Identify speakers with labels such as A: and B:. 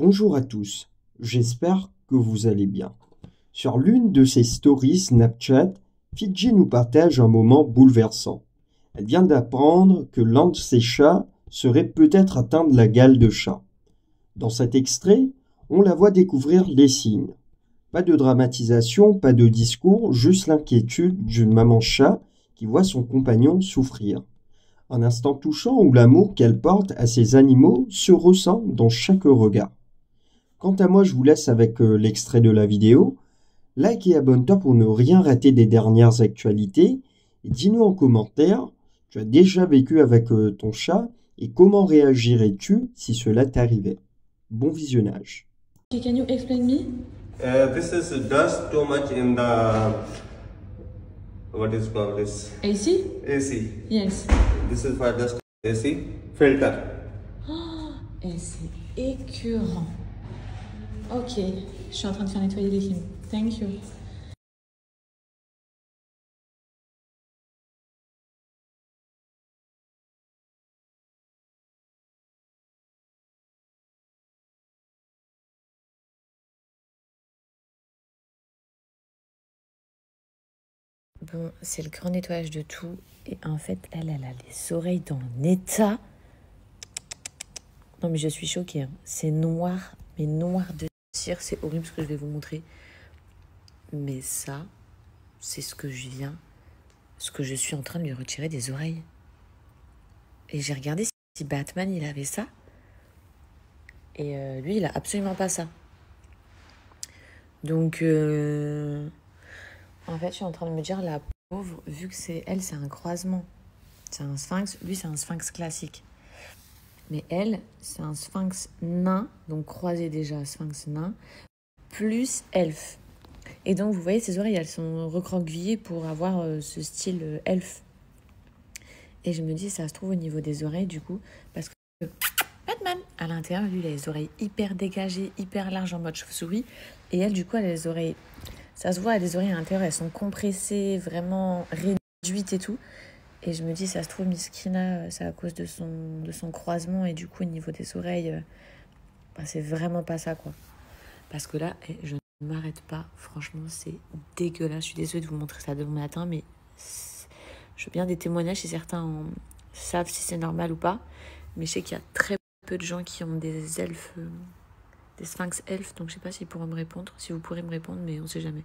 A: Bonjour à tous, j'espère que vous allez bien. Sur l'une de ses stories Snapchat, Fidji nous partage un moment bouleversant. Elle vient d'apprendre que l'un de ses chats serait peut-être atteint de la gale de chat. Dans cet extrait, on la voit découvrir les signes. Pas de dramatisation, pas de discours, juste l'inquiétude d'une maman chat qui voit son compagnon souffrir. Un instant touchant où l'amour qu'elle porte à ses animaux se ressent dans chaque regard. Quant à moi, je vous laisse avec l'extrait de la vidéo. Like et abonne-toi pour ne rien rater des dernières actualités. Et dis-nous en commentaire, tu as déjà vécu avec ton chat et comment réagirais-tu si cela t'arrivait? Bon visionnage.
B: Okay, can you explain me?
C: This is dust too much in the what is called this
B: AC?
C: AC.
B: Yes.
C: This is for dust AC filter.
B: Et c'est écœurant. Ok, je suis en train de faire nettoyer les films. Thank you.
D: Bon, c'est le grand nettoyage de tout. Et en fait, elle a les oreilles dans un état. Non, mais je suis choquée. Hein. C'est noir, mais noir de cire. C'est horrible ce que je vais vous montrer. Mais ça, c'est ce que je suis en train de lui retirer des oreilles. Et j'ai regardé si Batman, il avait ça. Et lui, il a absolument pas ça. Donc, en fait, je suis en train de me dire, la pauvre, vu que c'est un croisement. C'est un sphinx. Lui, c'est un sphinx classique. Mais elle, c'est un sphinx nain, donc croisé déjà, sphinx nain, plus elfe. Et donc, vous voyez, ses oreilles, elles sont recroquevillées pour avoir ce style elfe. Et je me dis, ça se trouve au niveau des oreilles, du coup, parce que Batman, à l'intérieur, lui, il a les oreilles hyper dégagées, hyper larges en mode chauve-souris. Et elle, du coup, elle a les oreilles, ça se voit, elle a les oreilles à l'intérieur, elles sont compressées, vraiment réduites et tout. Et je me dis, ça se trouve, Miskina, c'est à cause de son croisement. Et du coup, au niveau des oreilles, c'est vraiment pas ça, quoi. Parce que là, je ne m'arrête pas. Franchement, c'est dégueulasse. Je suis désolée de vous montrer ça demain matin, mais je veux bien des témoignages si certains savent si c'est normal ou pas. Mais je sais qu'il y a très peu de gens qui ont des elfes, des sphinx elfes. Donc, je sais pas s'ils pourront me répondre, si vous pourrez me répondre, mais on sait jamais.